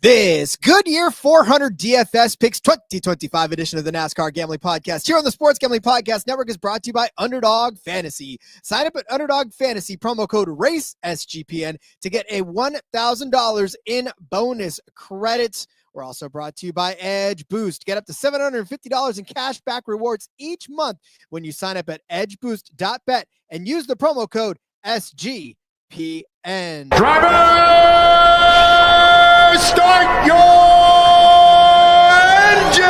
This Goodyear 400 DFS Picks 2025 edition of the NASCAR Gambling Podcast here on the Sports Gambling Podcast Network is brought to you by Underdog Fantasy. Sign up at Underdog Fantasy, promo code RACESGPN to get a $1,000 in bonus credits. We're also brought to you by Edge Boost. Get up to $750 in cash back rewards each month when you sign up at edgeboost.bet and use the promo code SGPN. Driver, start your engine!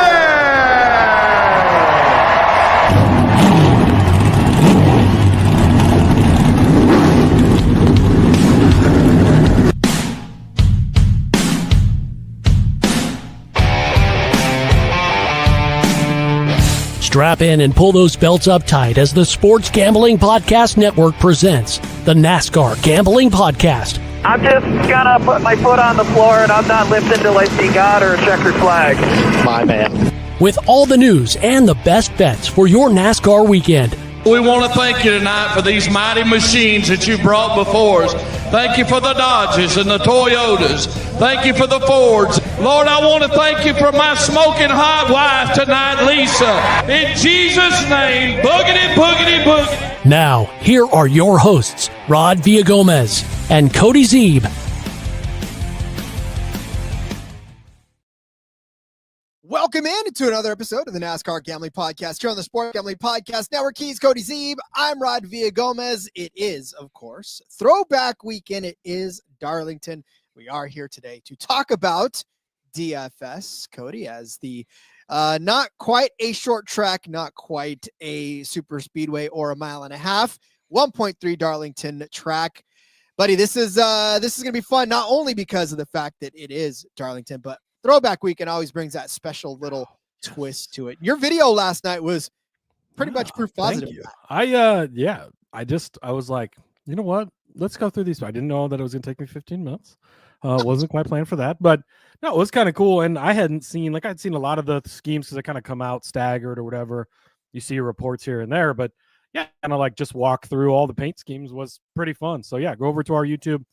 Strap in and pull those belts up tight as the Sports Gambling Podcast Network presents the NASCAR Gambling Podcast. I'm just gonna put my foot on the floor and I'm not lifting till I see God or a checkered flag. My man. With all the news and the best bets for your NASCAR weekend. We want to thank you tonight for these mighty machines that you brought before us. Thank you for the Dodges and the Toyotas. Thank you for the Fords. Lord, I want to thank you for my smoking hot wife tonight, Lisa. In Jesus' name, boogity, boogity, boogity. Now, here are your hosts, Rod Villagomez and Cody Zeeb. Welcome in to another episode of the NASCAR Gambling Podcast here on the Sport Gambling Podcast Network. He's Cody Zeeb. I'm Rod Villagomez. It is, of course, Throwback Weekend. It is Darlington. We are here today to talk about DFS, Cody, as the not quite a short track, not quite a super speedway or a mile and a half, 1.3 Darlington track. Buddy, this is going to be fun, not only because of the fact that it is Darlington, but Throwback Weekend always brings that special little twist to it. Your video last night was pretty much proof positive. Thank you. I was like, you know what? Let's go through these. I didn't know that it was going to take me 15 minutes. Wasn't quite planned for that, but no, it was kind of cool. And I'd seen a lot of the schemes because they kind of come out staggered or whatever. You see reports here and there, but yeah, kind of like just walk through all the paint schemes was pretty fun. So yeah, go over to our YouTube,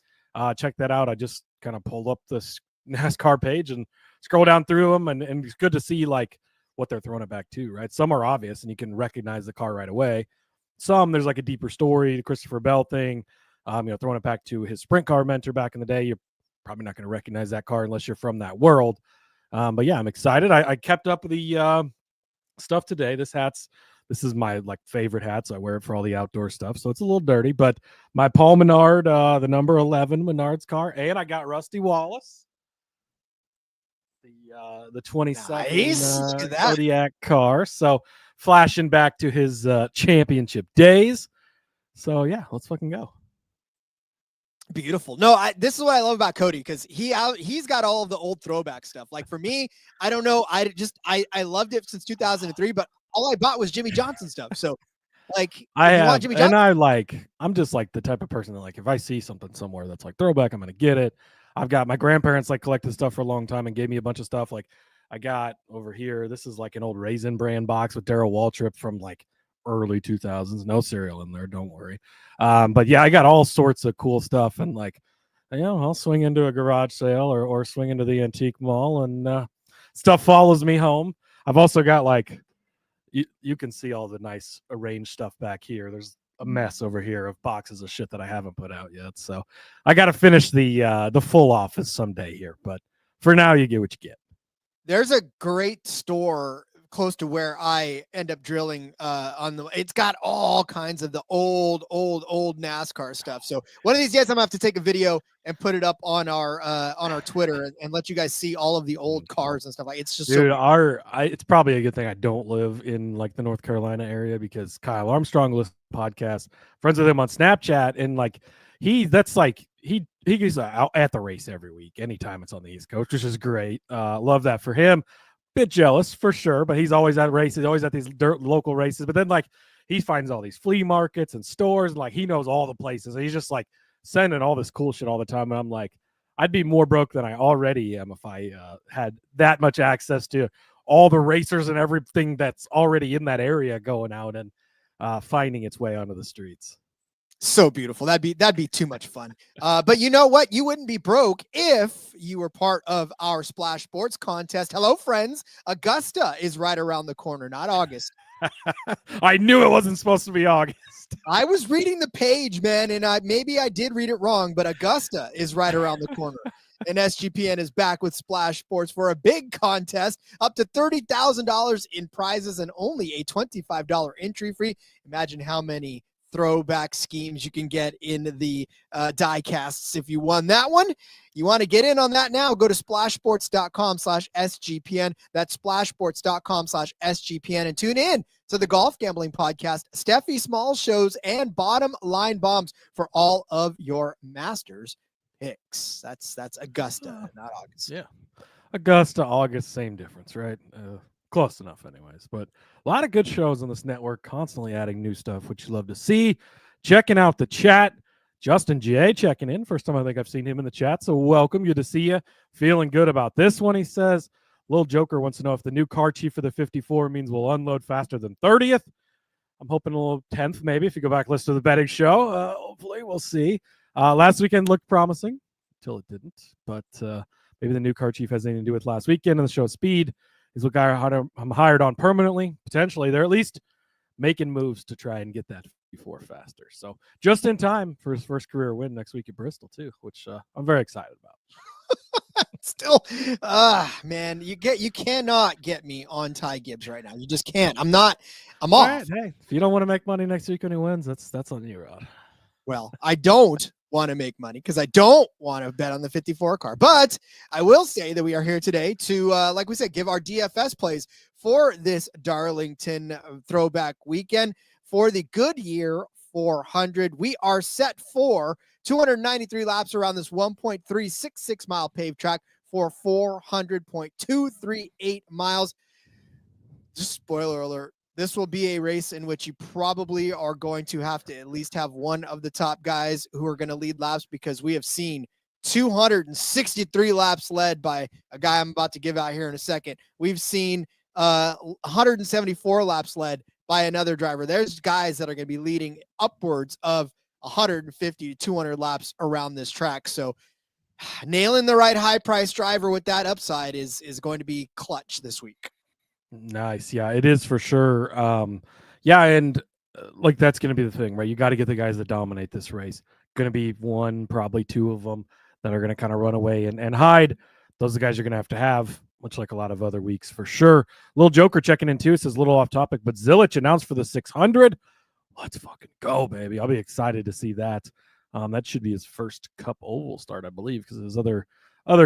check that out. I just kind of pulled up this NASCAR page and scroll down through them, and it's good to see like what they're throwing it back to, right? Some are obvious and you can recognize the car right away. Some there's like a deeper story, the Christopher Bell thing, throwing it back to his sprint car mentor back in the day. You're probably not going to recognize that car unless you're from that world. But yeah, I'm excited. I kept up with the stuff today. This is my like favorite hat, so I wear it for all the outdoor stuff. So it's a little dirty, but my Paul Menard, the number 11 Menard's car, and I got Rusty Wallace. The 22nd Zodiac car, so flashing back to his championship days. So yeah, let's fucking go. Beautiful. No, this is what I love about Cody, because he's got all of the old throwback stuff. Like for me, I don't know, I loved it since 2003, but all I bought was Jimmy Johnson stuff. So like I'm just like the type of person that like if I see something somewhere that's like throwback, I'm gonna get it. I've got my grandparents like collected stuff for a long time and gave me a bunch of stuff. Like I got over here, this is like an old Raisin brand box with Darrell Waltrip from like early 2000s. No cereal in there, don't worry. But yeah, I got all sorts of cool stuff, and like, I'll swing into a garage sale or swing into the antique mall, and stuff follows me home. I've also got like, you can see all the nice arranged stuff back here. There's a mess over here of boxes of shit that I haven't put out yet. So I got to finish the full office someday here, but for now you get what you get. There's a great store close to where I end up drilling it's got all kinds of the old NASCAR stuff. So one of these days I'm gonna have to take a video and put it up on our Twitter and let you guys see all of the old cars and stuff. Like it's just it's probably a good thing I don't live in like the North Carolina area, because Kyle Armstrong listens to the podcast, friends with him on Snapchat, and like he goes out at the race every week anytime it's on the East Coast, which is great. Love that for him. Bit jealous for sure, but he's always at races, always at these local races. But then like he finds all these flea markets and stores, and like he knows all the places. And he's just like sending all this cool shit all the time. And I'm like, I'd be more broke than I already am if I had that much access to all the racers and everything that's already in that area going out and finding its way onto the streets. So beautiful. That'd be too much fun. But you know what? You wouldn't be broke if you were part of our Splash Sports contest. Hello, friends. Augusta is right around the corner, not August. I knew it wasn't supposed to be August. I was reading the page, man, and maybe I did read it wrong, but Augusta is right around the corner. And SGPN is back with Splash Sports for a big contest, up to $30,000 in prizes and only a $25 entry fee. Imagine how many throwback schemes you can get in the die casts if you won that one. You want to get in on that now, go to splashsports.com/SGPN. That's splashsports.com/SGPN, and tune in to the Golf Gambling Podcast, Steffi Small shows, and bottom line bombs for all of your Masters picks. That's Augusta, not August. Yeah. Augusta, August, same difference, right? Close enough anyways. But a lot of good shows on this network, constantly adding new stuff, which you love to see. Checking out the chat. Justin J checking in. First time I think I've seen him in the chat. So welcome. Good to see you. Feeling good about this one, he says. Little Joker wants to know if the new car chief for the 54 means we'll unload faster than 30th. I'm hoping a little 10th maybe if you go back listen to the betting show. Hopefully we'll see. Last weekend looked promising until it didn't. But maybe the new car chief has anything to do with last weekend and the show speed. Is what guy I'm hired on permanently. Potentially, they're at least making moves to try and get that 54 faster. So just in time for his first career win next week at Bristol too, which I'm very excited about. Still, man, you cannot get me on Ty Gibbs right now. You just can't. I'm off. Right, hey, if you don't want to make money next week when he wins, that's on you, Rod. Well, I don't want to make money because I don't want to bet on the 54 car. But I will say that we are here today to, like we said, give our DFS plays for this Darlington throwback weekend for the Goodyear 400. We are set for 293 laps around this 1.366 mile paved track for 400.238 miles. Just spoiler alert. This will be a race in which you probably are going to have to at least have one of the top guys who are going to lead laps, because we have seen 263 laps led by a guy I'm about to give out here in a second. We've seen 174 laps led by another driver. There's guys that are going to be leading upwards of 150 to 200 laps around this track. So nailing the right high price driver with that upside is going to be clutch this week. Nice. Yeah, it is for sure. Yeah, and like that's going to be the thing, right? You got to get the guys that dominate this race. Going to be one, probably two of them that are going to kind of run away and hide. Those are the guys you're going to have, much like a lot of other weeks for sure. Little Joker checking in too. It says a little off topic, but Zilich announced for the 600. Let's fucking go, baby. I'll be excited to see that. That should be his first Cup Oval start, I believe, because his other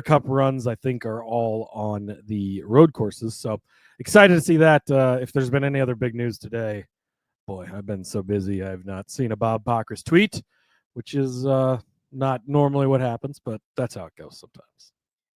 Cup runs, I think, are all on the road courses. So excited to see that. If there's been any other big news today, boy, I've been so busy. I've not seen a Bob Pockrass tweet, which is not normally what happens, but that's how it goes sometimes.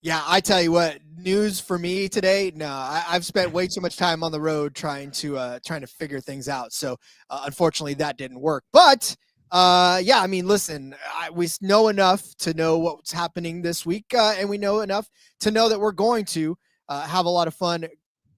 Yeah, I tell you what, news for me today. No, I've spent way too much time on the road trying to figure things out. So unfortunately, that didn't work. But yeah, I mean, listen, we know enough to know what's happening this week, and we know enough to know that we're going to have a lot of fun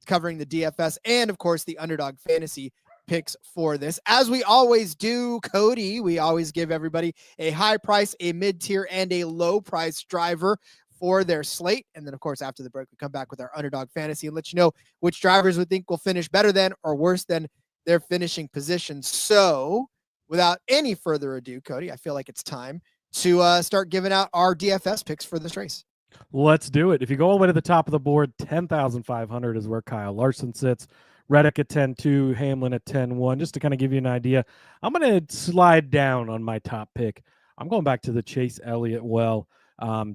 covering the DFS and, of course, the Underdog Fantasy picks for this. As we always do, Cody, we always give everybody a high price, a mid-tier, and a low price driver for their slate. And then, of course, after the break, we come back with our Underdog Fantasy and let you know which drivers we think will finish better than or worse than their finishing position. So without any further ado, Cody, I feel like it's time to start giving out our DFS picks for this race. Let's do it. If you go all the way to the top of the board, 10,500 is where Kyle Larson sits. Reddick at 10-2, Hamlin at 10-1. Just to kind of give you an idea, I'm going to slide down on my top pick. I'm going back to the Chase Elliott well.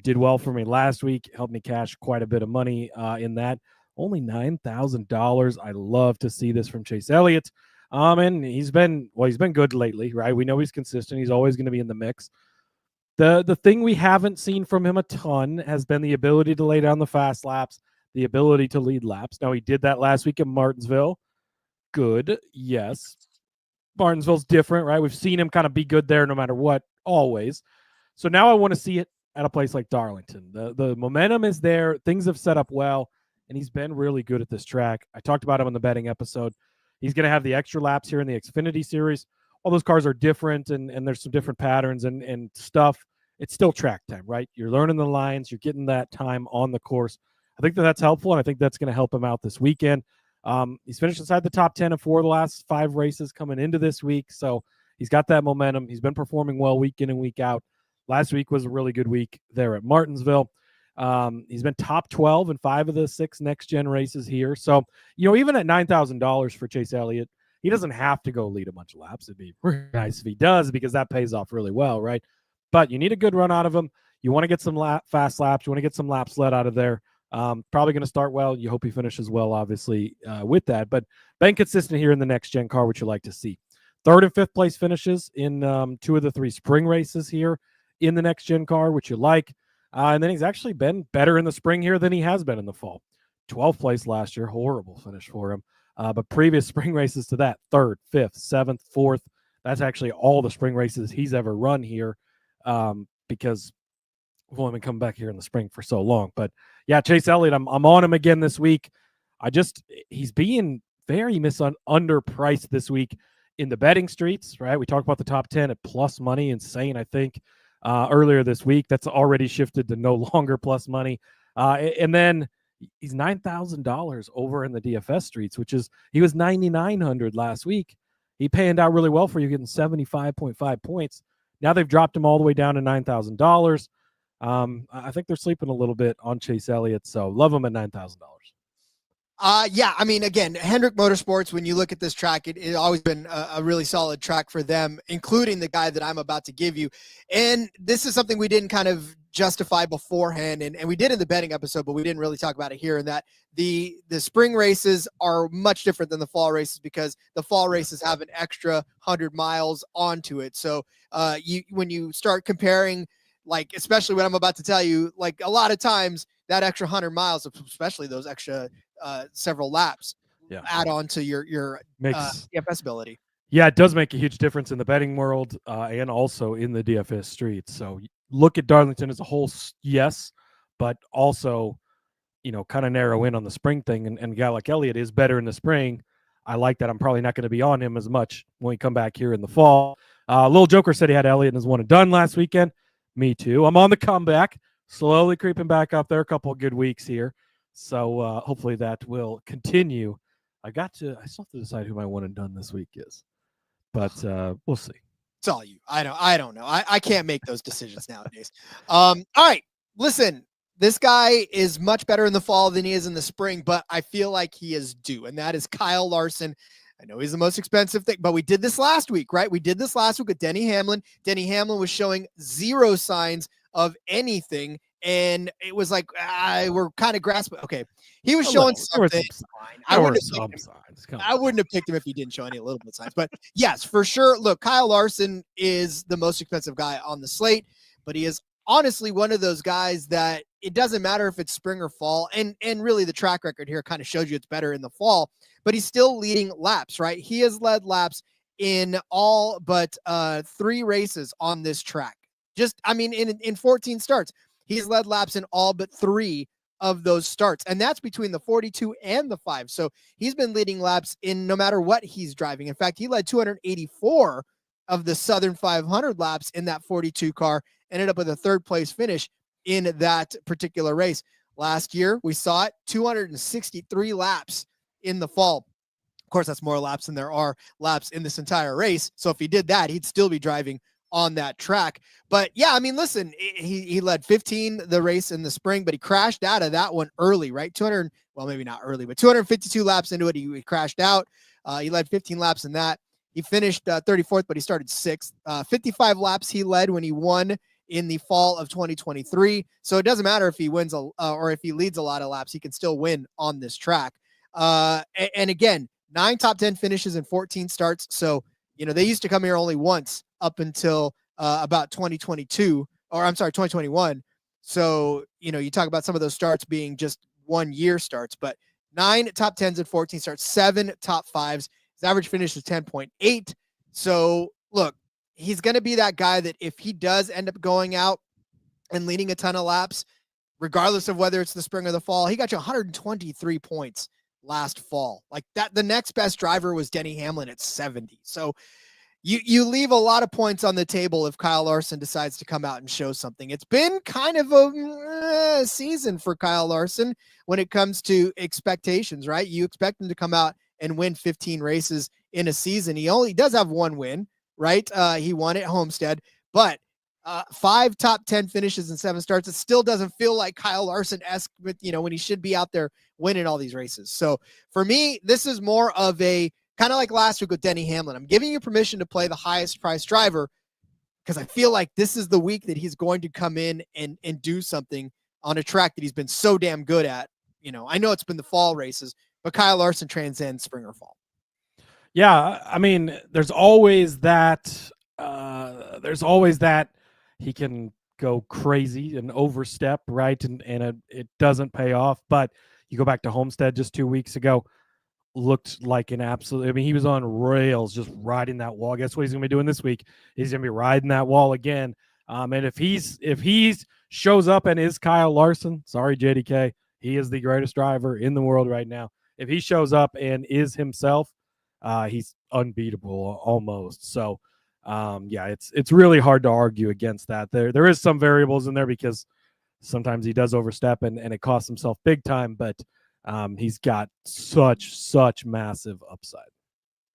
Did well for me last week, helped me cash quite a bit of money in that. Only $9,000. I love to see this from Chase Elliott. And he's been good lately, right? We know he's consistent. He's always going to be in the mix. The thing we haven't seen from him a ton has been the ability to lay down the fast laps, the ability to lead laps. Now, he did that last week in Martinsville. Good, yes. Martinsville's different, right? We've seen him kind of be good there no matter what, always. So now I want to see it at a place like Darlington. The momentum is there. Things have set up well, and he's been really good at this track. I talked about him in the betting episode. He's going to have the extra laps here in the Xfinity Series. all those cars are different and there's some different patterns and stuff. It's still track time, right? You're learning the lines, you're getting that time on the course. I think that's helpful, and I think that's going to help him out this weekend. He's finished inside the top 10 of 4 of the last 5 races coming into this week, so he's got that momentum. He's been performing well week in and week out. Last week was a really good week there at Martinsville. He's been top 12 in 5 of the 6 next-gen races here. So, even at $9,000 for Chase Elliott, he doesn't have to go lead a bunch of laps. It'd be really nice if he does, because that pays off really well, right? But you need a good run out of him. You want to get some fast laps. You want to get some laps led out of there. Probably going to start well. You hope he finishes well, obviously, with that. But been consistent here in the next-gen car, which you like to see. 3rd and 5th place finishes in 2 of the 3 spring races here in the next-gen car, which you like. And then he's actually been better in the spring here than he has been in the fall. 12th place last year, horrible finish for him. But previous spring races to that, 3rd, 5th, 7th, 4th, that's actually all the spring races he's ever run here, because we've only been coming back here in the spring for so long. But yeah, Chase Elliott, I'm on him again this week. He's being very underpriced this week in the betting streets, right? We talked about the top 10 at plus money, insane, I think, earlier this week. That's already shifted to no longer plus money. And then he's $9,000 over in the DFS streets, he was $9,900 last week. He panned out really well for you, getting 75.5 points. Now they've dropped him all the way down to $9,000. I think they're sleeping a little bit on Chase Elliott, so love him at $9,000. Yeah, I mean, again, Hendrick Motorsports, when you look at this track, it's always been a really solid track for them, including the guy that I'm about to give you. And this is something we didn't kind of justify beforehand, and we did in the betting episode, but we didn't really talk about it here, and that the spring races are much different than the fall races, because the fall races have an extra 100 miles onto it. So when you start comparing, like, especially what I'm about to tell you, like, a lot of times that extra 100 miles, especially those extra several laps, add on to your DFS ability. Yeah, it does make a huge difference in the betting world and also in the DFS streets. So look at Darlington as a whole, yes, but also, kind of narrow in on the spring thing. And a guy like Elliott is better in the spring. I like that. I'm probably not going to be on him as much when we come back here in the fall. Little Joker said he had Elliott in his one and done last weekend. Me too. I'm on the comeback, slowly creeping back up there. A couple of good weeks here. So hopefully that will continue. I still have to decide who my one and done this week is, but we'll see. It's all you. I don't know. I can't make those decisions nowadays. All right, listen, this guy is much better in the fall than he is in the spring, but I feel like he is due, and that is Kyle Larson. I know he's the most expensive thing, but we did this last week, right? We did this last week with Denny Hamlin. Denny Hamlin was showing zero signs of anything, and it was like we're kind of grasping. Okay, he was showing something. I wouldn't have picked him if he didn't show any little bit of signs. But yes, for sure. Look, Kyle Larson is the most expensive guy on the slate, but he is honestly one of those guys that it doesn't matter if it's spring or fall, and really the track record here kind of shows you it's better in the fall, but he's still leading laps, right? He has led laps in all but 3 races on this track. In 14 starts, he's led laps in all but 3 of those starts, and that's between the 42 and the 5. So he's been leading laps in no matter what he's driving. In fact, he led 284 of the Southern 500 laps in that 42 car, ended up with a 3rd place finish in that particular race. Last year, we saw it 263 laps in the fall. Of course, that's more laps than there are laps in this entire race. So if he did that, he'd still be driving on that track. But yeah, I mean, listen, he led 15 the race in the spring, but he crashed out of that one early, right? 200, well, maybe not early, but 252 laps into it, he crashed out. He led 15 laps in that. He finished 34th, but he started 6th. 55 laps he led when he won in the fall of 2023. So it doesn't matter if he wins or if he leads a lot of laps, he can still win on this track. And again, 9 top 10 finishes and 14 starts. So, they used to come here only once up until about 2021. So, you talk about some of those starts being just 1 year starts, but 9 top 10s and 14 starts, 7 top 5s. His average finish is 10.8. So look, he's going to be that guy that if he does end up going out and leading a ton of laps, regardless of whether it's the spring or the fall, he got you 123 points last fall. Like that, the next best driver was Denny Hamlin at 70. So you leave a lot of points on the table if Kyle Larson decides to come out and show something. It's been kind of a season for Kyle Larson when it comes to expectations, right? You expect him to come out and win 15 races in a season. He does have one win, right? He won at Homestead, but 5 top 10 finishes and 7 starts. It still doesn't feel like Kyle Larson-esque with, when he should be out there winning all these races. So for me, this is more of a kind of like last week with Denny Hamlin. I'm giving you permission to play the highest priced driver because I feel like this is the week that he's going to come in and do something on a track that he's been so damn good at. I know it's been the fall races, but Kyle Larson transcends spring or fall. Yeah, I mean, there's always that he can go crazy and overstep, right? And it doesn't pay off. But you go back to Homestead just 2 weeks ago, looked like an absolute, I mean, he was on rails just riding that wall. Guess what he's going to be doing this week? He's going to be riding that wall again. And if he's shows up and is Kyle Larson, sorry, JDK, he is the greatest driver in the world right now. If he shows up and is himself, he's unbeatable almost. So, it's really hard to argue against that. There is some variables in there because sometimes he does overstep and it costs himself big time, but he's got such massive upside.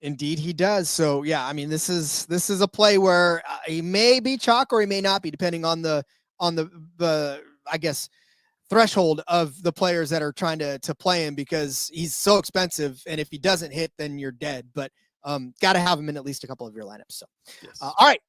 Indeed, he does. So yeah, I mean, this is a play where he may be chalk or he may not be, depending on the I guess threshold of the players that are trying to play him, because he's so expensive, and if he doesn't hit, then you're dead. But got to have him in at least a couple of your lineups. So, yes. All right,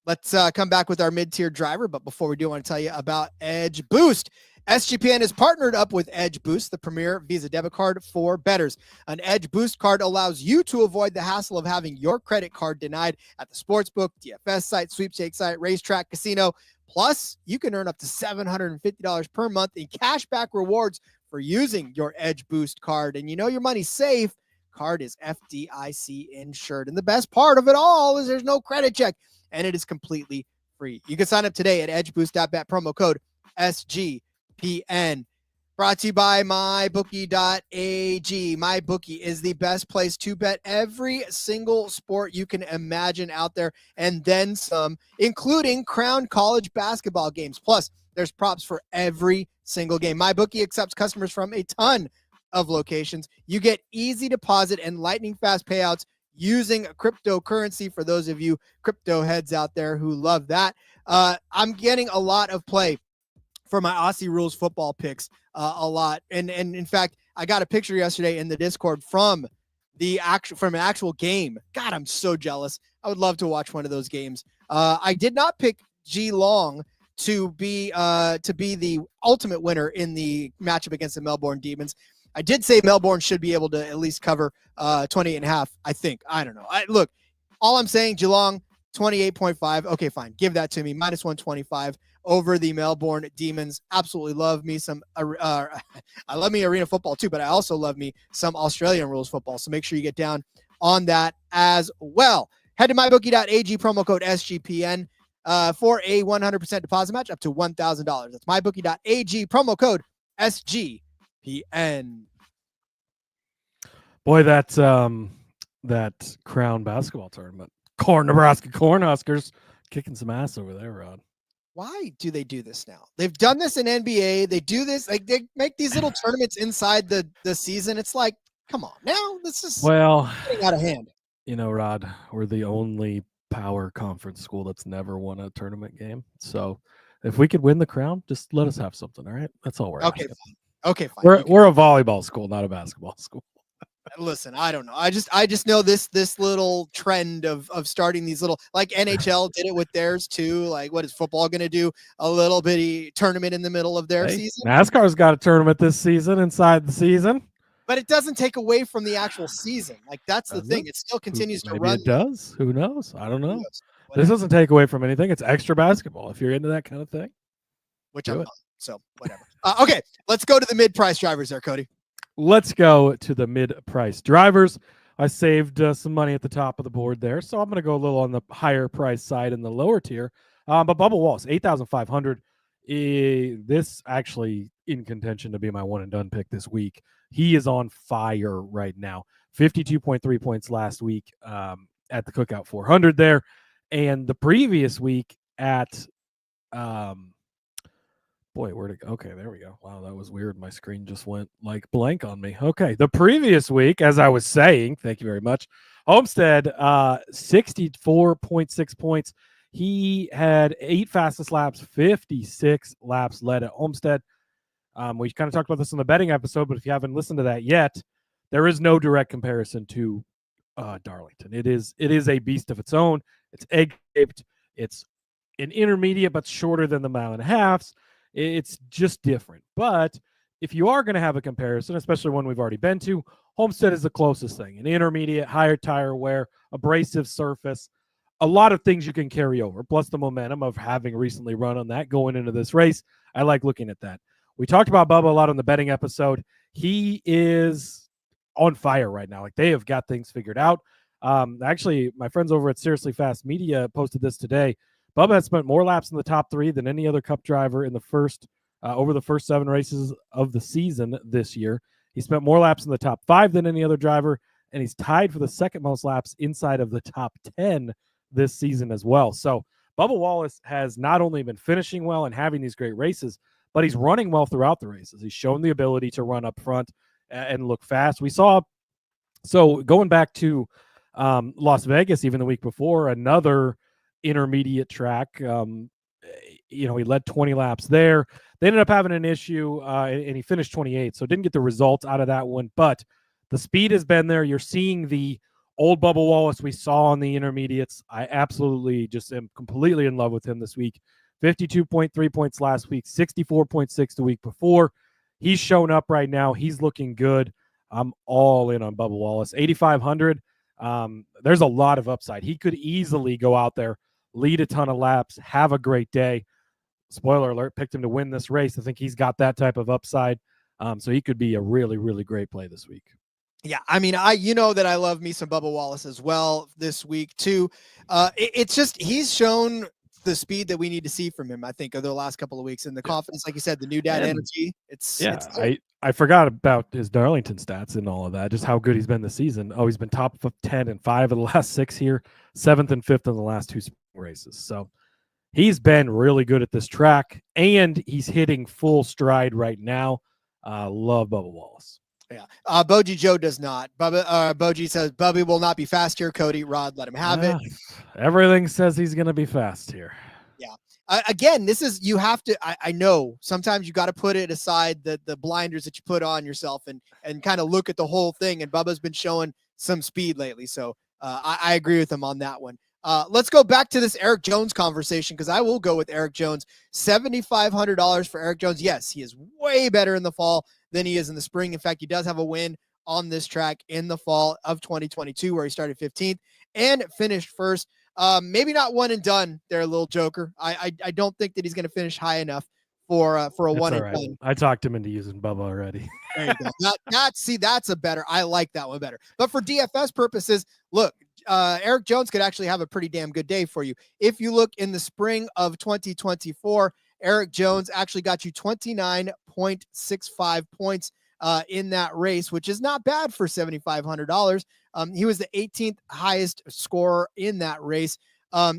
let's come back with our mid-tier driver. But before we do, I want to tell you about Edge Boost. SGPN is partnered up with Edge Boost, the premier Visa debit card for bettors. An Edge Boost card allows you to avoid the hassle of having your credit card denied at the sportsbook, DFS site, sweepstakes site, racetrack, casino. Plus, you can earn up to $750 per month in cashback rewards for using your Edge Boost card. And your money's safe. Card is FDIC insured. And the best part of it all is there's no credit check, and it is completely free. You can sign up today at edgeboost.bet, promo code SGPN. Brought to you by MyBookie.ag. MyBookie is the best place to bet every single sport you can imagine out there, and then some, including crowned college basketball games. Plus, there's props for every single game. MyBookie accepts customers from a ton of locations. You get easy deposit and lightning fast payouts using cryptocurrency for those of you crypto heads out there who love that. I'm getting a lot of play for my Aussie Rules football picks, a lot. And in fact, I got a picture yesterday in the Discord from an actual game. God, I'm so jealous. I would love to watch one of those games. I did not pick G Long to be the ultimate winner in the matchup against the Melbourne Demons. I did say Melbourne should be able to at least cover 28.5. I think. I don't know. Look, all I'm saying, Geelong 28.5. Okay, fine. Give that to me. -125 over the Melbourne Demons. Absolutely love me some. I love me arena football too, but I also love me some Australian rules football. So make sure you get down on that as well. Head to mybookie.ag, promo code SGPN for a 100% deposit match up to $1,000. That's mybookie.ag, promo code SGPN. Boy, that Crown basketball tournament, Nebraska Cornhuskers kicking some ass over there, Rod. Why do they do this now? They've done this in NBA. They do this, like they make these little tournaments inside the season. It's like, come on, now this is getting out of hand. Rod, we're the only power conference school that's never won a tournament game. So if we could win the Crown, just let us have something. All right, that's all we're asking. Okay, fine. We're a volleyball school, not a basketball school. Listen, I don't know. I just know this little trend of starting these little, like NHL did it with theirs too. Like, what is football going to do? A little bitty tournament in the middle of their season. NASCAR's got a tournament this season inside the season, but it doesn't take away from the actual season. Like, that's the thing. It still continues to run. It does. Who knows? I don't know. This doesn't take away from anything. It's extra basketball if you're into that kind of thing. Which I'm not. So whatever. Okay, let's go to the mid-price drivers there, Cody. Let's go to the mid-price drivers. I saved some money at the top of the board there, so I'm going to go a little on the higher price side in the lower tier. But Bubba Wallace, 8,500. This actually in contention to be my one and done pick this week. He is on fire right now. 52.3 points last week. at the Cookout 400 there. And the previous week at, where'd it go? Okay, there we go. Wow, that was weird. My screen just went like blank on me. Okay, the previous week, as I was saying, thank you very much, Homestead, 64.6 points. He had 8 fastest laps, 56 laps led at Homestead. We kind of talked about this in the betting episode, but if you haven't listened to that yet, there is no direct comparison to Darlington. It is a beast of its own. It's egg-shaped. It's an intermediate, but shorter than the mile and a halves. It's just different. But if you are going to have a comparison, especially one we've already been to, Homestead is the closest thing. An intermediate, higher tire wear, abrasive surface, a lot of things you can carry over, plus the momentum of having recently run on that going into this race. I like looking at that. We talked about Bubba a lot on the betting episode. He is on fire right now. Like, they have got things figured out. Actually, my friends over at Seriously Fast Media posted this today. Bubba has spent more laps in the top 3 than any other Cup driver in the first over the first 7 races of the season this year. He spent more laps in the top 5 than any other driver, and he's tied for the second most laps inside of the top 10 this season as well. So Bubba Wallace has not only been finishing well and having these great races, but he's running well throughout the races. He's shown the ability to run up front and look fast. We saw, so going back to Las Vegas, even the week before, another intermediate track, he led 20 laps there. They ended up having an issue, and he finished 28, so didn't get the result out of that one, but the speed has been there. You're seeing the old Bubba Wallace we saw on the intermediates. I absolutely just am completely in love with him this week. 52.3 points last week, 64.6 the week before. He's shown up right now. He's looking good. I'm all in on Bubba Wallace. 8,500. There's a lot of upside. He could easily go out there, lead a ton of laps, have a great day. Spoiler alert, picked him to win this race. I think he's got that type of upside. So he could be a really, really great play this week. Yeah, I mean, that I love me some Bubba Wallace as well this week too. It's just he's shown the speed that we need to see from him, I think, over the last couple of weeks, and the confidence, like you said, the new dad energy. I forgot about his Darlington stats and all of that, just how good he's been this season. Oh, he's been top 10 in 5 of the last 6 here, 7th and 5th in the last 2 races. So he's been really good at this track, and he's hitting full stride right now. Love Bubba Wallace. Yeah. Boji Joe does not. Boji says, Bubby will not be fast here, Cody. Rod, let him have it. Everything says he's going to be fast here. Yeah. Again, this is, you have to, I know sometimes you got to put it aside, the blinders that you put on yourself and kind of look at the whole thing. And Bubba's been showing some speed lately. So I agree with him on that one. Let's go back to this Eric Jones conversation, because I will go with Eric Jones. $7,500 for Eric Jones. Yes, he is way better in the fall than he is in the spring. In fact, he does have a win on this track in the fall of 2022, where he started 15th and finished first. Maybe not one and done there, little joker. I don't think that he's going to finish high enough for a one and done. I talked him into using Bubba already. There you go. That's a better. I like that one better. But for DFS purposes, look, Eric Jones could actually have a pretty damn good day for you. If you look in the spring of 2024, Eric Jones actually got you 29.65 points in that race, which is not bad for $7,500. He was the 18th highest scorer in that race.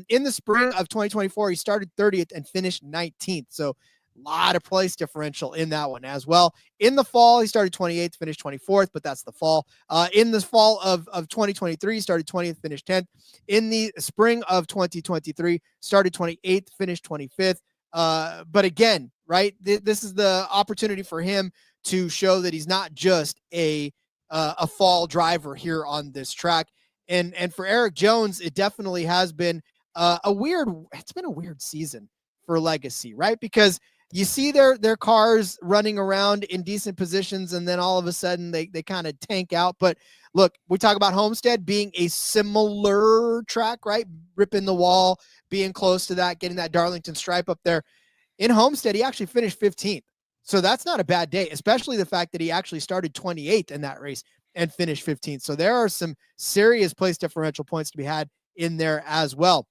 In the spring of 2024, he started 30th and finished 19th. So a lot of place differential in that one as well. In the fall, he started 28th, finished 24th, but that's the fall. In the fall of 2023, he started 20th, finished 10th. In the spring of 2023, started 28th, finished 25th. But again, right, this is the opportunity for him to show that he's not just a fall driver here on this track. And for Eric Jones, it definitely has been it's been a weird season for Legacy, right? Because you see their cars running around in decent positions, and then all of a sudden they kind of tank out. But look, we talk about Homestead being a similar track, right? Ripping the wall, being close to that, getting that Darlington stripe up there. In Homestead, he actually finished 15th. So that's not a bad day, especially the fact that he actually started 28th in that race and finished 15th. So there are some serious place differential points to be had in there as well.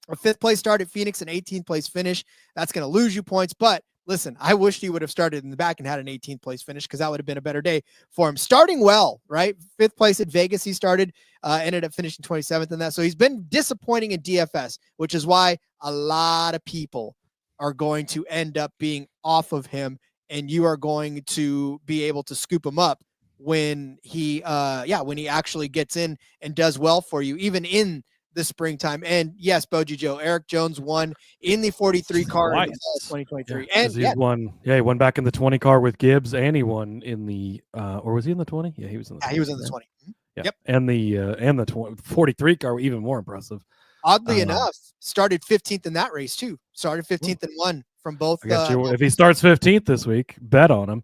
A 5th place start at Phoenix, an 18th place finish. That's going to lose you points, but listen, I wish he would have started in the back and had an 18th place finish because that would have been a better day for him. Starting well, right? 5th place at Vegas, he started, ended up finishing 27th in that. So he's been disappointing in DFS, which is why a lot of people are going to end up being off of him, and you are going to be able to scoop him up when he actually gets in and does well for you, even in the springtime. And yes, Boji Joe, Eric Jones won in the 43 car in 2023. Yeah, and he won back in the 20 car with Gibbs, and he won in the or was he in the 20? Yeah, he was in the 20. He was in the 20. Yeah. Yep. And the 43 car were even more impressive. Oddly enough, started 15th in that race too. Started 15th and won from both. If he starts 15th this week, bet on him.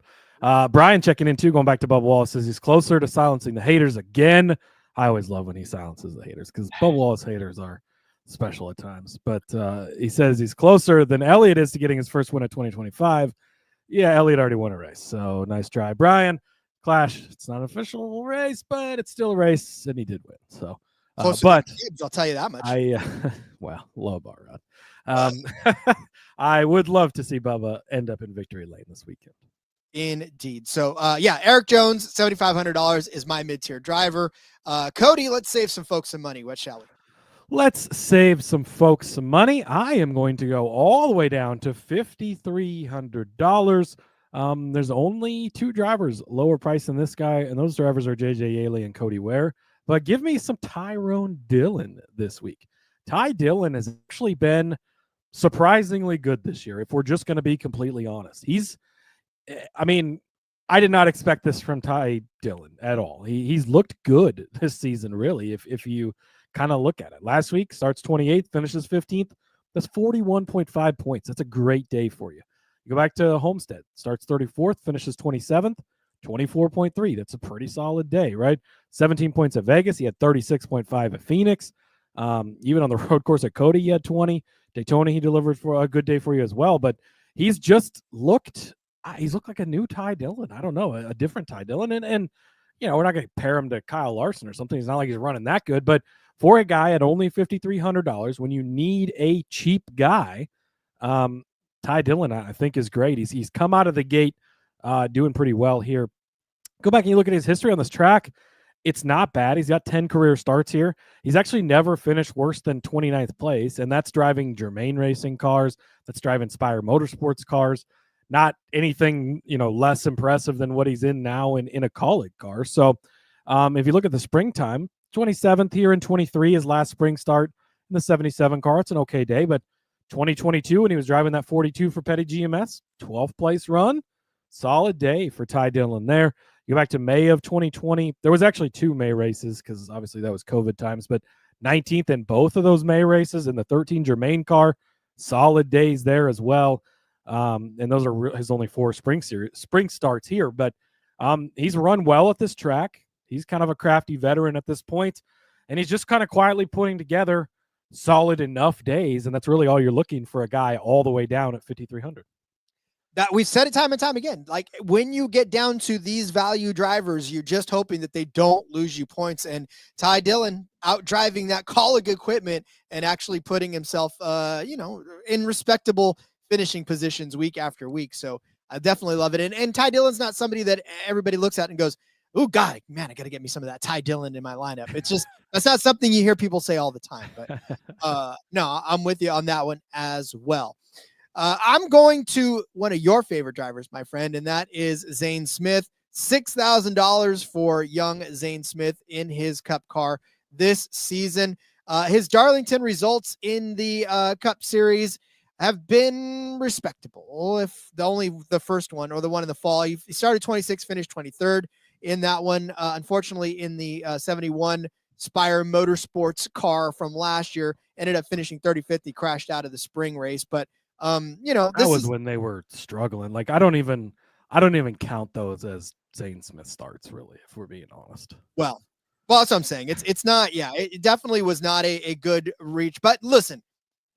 Brian checking in too, going back to Bubba Wallace, says he's closer to silencing the haters again. I always love when he silences the haters because Bubba Wallace haters are special at times. But he says he's closer than Elliott is to getting his first win at 2025. Yeah, Elliott already won a race, so nice try, Brian. Clash, it's not an official race, but it's still a race, and he did win. So, but Gibbs, I'll tell you that much. Low bar run. I would love to see Bubba end up in victory lane this weekend. Indeed. So, Eric Jones, $7,500 is my mid-tier driver. Cody, let's save some folks some money. What shall we? Let's save some folks some money. I am going to go all the way down to $5,300. There's only 2 drivers lower price than this guy, and those drivers are JJ Yaley and Cody Ware. But give me some Tyrone Dillon this week. Ty Dillon has actually been surprisingly good this year, if we're just going to be completely honest. I did not expect this from Ty Dillon at all. He's looked good this season, really, if you kind of look at it. Last week, starts 28th, finishes 15th. That's 41.5 points. That's a great day for you. You go back to Homestead, starts 34th, finishes 27th, 24.3. That's a pretty solid day, right? 17 points at Vegas. He had 36.5 at Phoenix. Even on the road course at Cody, he had 20. Daytona, he delivered for a good day for you as well. But he's just looked like a new Ty Dillon. I don't know, a different Ty Dillon. And we're not going to pair him to Kyle Larson or something. It's not like he's running that good. But for a guy at only $5,300, when you need a cheap guy, Ty Dillon, I think, is great. He's come out of the gate doing pretty well here. Go back and you look at his history on this track. It's not bad. He's got 10 career starts here. He's actually never finished worse than 29th place, and that's driving Germain Racing cars. That's driving Spire Motorsports cars. Not anything, less impressive than what he's in now in a Colleague car. So if you look at the springtime, 27th here in 23, his last spring start in the 77 car. It's an okay day, but 2022, when he was driving that 42 for Petty GMS, 12th place run, solid day for Ty Dillon there. You go back to May of 2020. There was actually 2 May races because obviously that was COVID times, but 19th in both of those May races in the 13 Germain car, solid days there as well. And those are his only 4 spring starts here, but he's run well at this track. He's kind of a crafty veteran at this point, and he's just kind of quietly putting together solid enough days, and that's really all you're looking for a guy all the way down at 5,300. That we've said it time and time again. Like when you get down to these value drivers, you're just hoping that they don't lose you points. And Ty Dillon out driving that Colleague equipment and actually putting himself, in respectable finishing positions week after week. So I definitely love it. And Ty Dillon's not somebody that everybody looks at and goes, "Oh God, man, I got to get me some of that Ty Dillon in my lineup." It's just, that's not something you hear people say all the time, but no, I'm with you on that one as well. I'm going to one of your favorite drivers, my friend, and that is Zane Smith. $6,000 for young Zane Smith in his Cup car this season. His Darlington results in the Cup Series have been respectable. If the first one or the one in the fall, he started 26th, finished 23rd in that one. Unfortunately, in the 71 Spire Motorsports car from last year, ended up finishing 35th. He crashed out of the spring race, but that was when they were struggling. Like I don't even count those as Zane Smith starts, really, if we're being honest. Well, that's what I'm saying. It's not. Yeah, it definitely was not a good reach. But listen,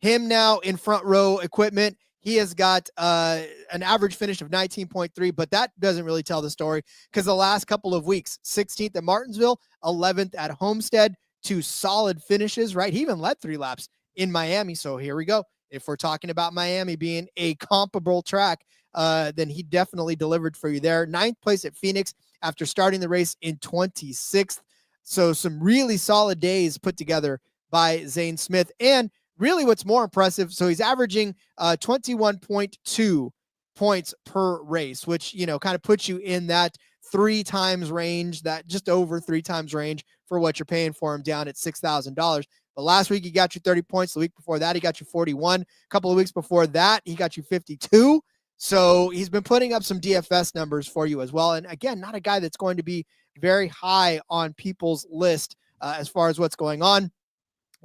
him now in front row equipment, he has got an average finish of 19.3, but that doesn't really tell the story because the last couple of weeks, 16th at Martinsville, 11th at Homestead, 2 solid finishes. Right, he even led 3 laps in Miami. So here we go. if we're talking about Miami being a comparable track, then he definitely delivered for you there. 9th place at Phoenix after starting the race in 26th. So some really solid days put together by Zane Smith. And really what's more impressive, so he's averaging 21.2 points per race, which, kind of puts you in that 3 times range, that just over 3 times range for what you're paying for him down at $6,000. But last week he got you 30 points. The week before that, he got you 41. A couple of weeks before that, he got you 52. So he's been putting up some DFS numbers for you as well. And again, not a guy that's going to be very high on people's list as far as what's going on.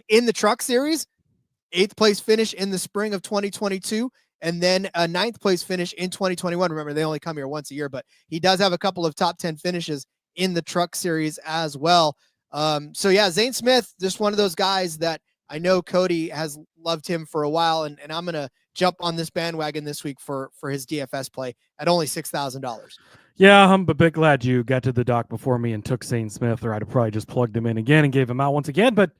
In the Truck Series, 8th place finish in the spring of 2022, and then a 9th place finish in 2021. Remember, they only come here once a year, but he does have a couple of top 10 finishes in the Truck Series as well. So yeah, Zane Smith, just one of those guys that I know Cody has loved him for a while, and I'm going to jump on this bandwagon this week for his DFS play at only $6,000. Yeah, I'm a bit glad you got to the dock before me and took Zane Smith, or I'd have probably just plugged him in again and gave him out once again. But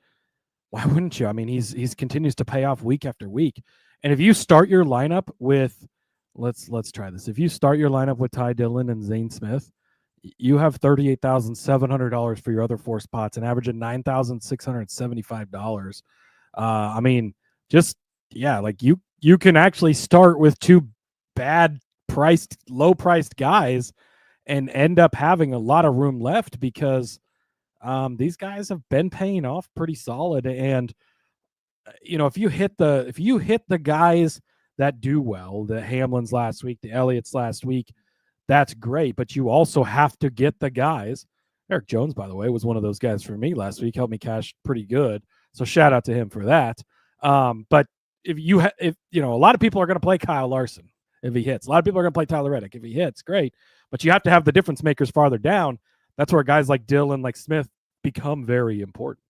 why wouldn't you? I mean, he's continues to pay off week after week. And if you start your lineup with, let's try this. If you start your lineup with Ty Dillon and Zane Smith, you have $38,700 for your other 4 spots and average at $9,675. I mean, just, yeah, like you can actually start with 2 low priced guys and end up having a lot of room left because these guys have been paying off pretty solid. And if you hit the guys that do well, the Hamlins last week, the Elliots last week, that's great. But you also have to get the guys. Eric Jones, by the way, was one of those guys for me last week, helped me cash pretty good. So shout out to him for that. But if a lot of people are going to play Kyle Larson if he hits. A lot of people are going to play Tyler Reddick if he hits. Great. But you have to have the difference makers farther down. That's where guys like Dillon, like Smith, become very important.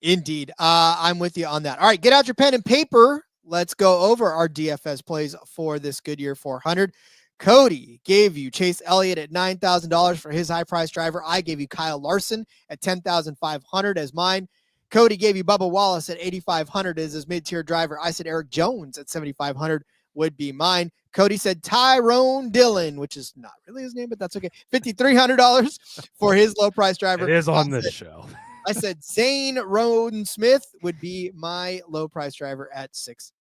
Indeed. I'm with you on that. All right, get out your pen and paper. Let's go over our DFS plays for this Goodyear 400. Cody gave you Chase Elliott at $9,000 for his high price driver. I gave you Kyle Larson at $10,500 as mine. Cody gave you Bubba Wallace at $8,500 as his mid-tier driver. I said Eric Jones at $7,500 would be mine. Cody said Tyrone Dillon, which is not really his name, but that's okay. $5,300 for his low price driver. It is on this show. I said Zane Roden Smith would be my low price driver at $6,000.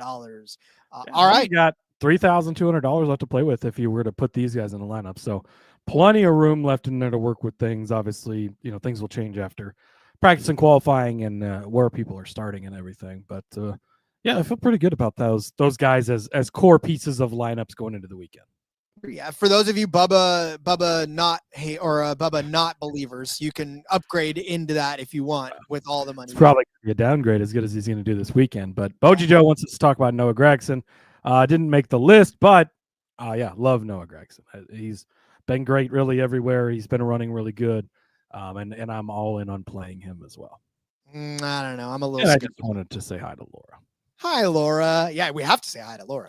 All right. You got $3,200 left to play with if you were to put these guys in the lineup. So plenty of room left in there to work with things. Obviously, things will change after practice and qualifying and where people are starting and everything. But yeah, I feel pretty good about those guys as core pieces of lineups going into the weekend. Yeah, for those of you Bubba not believers, you can upgrade into that if you want with all the money. It's probably a downgrade as good as he's going to do this weekend. But Boji Joe wants us to talk about Noah Gragson. Didn't make the list, but yeah, love Noah Gragson. He's been great really everywhere. He's been running really good, and I'm all in on playing him as well. I don't know. I'm a little. I just wanted to say hi to Laura. Hi, Laura. Yeah, we have to say hi to Laura.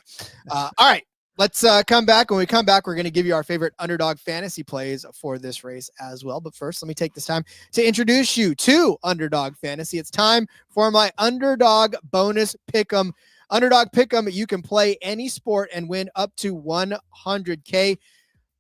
All right. Let's come back. When we come back, we're going to give you our favorite Underdog fantasy plays for this race as well. But first, let me take this time to introduce you to Underdog Fantasy. It's time for my Underdog bonus pick'em. Underdog pick'em, you can play any sport and win up to $100K.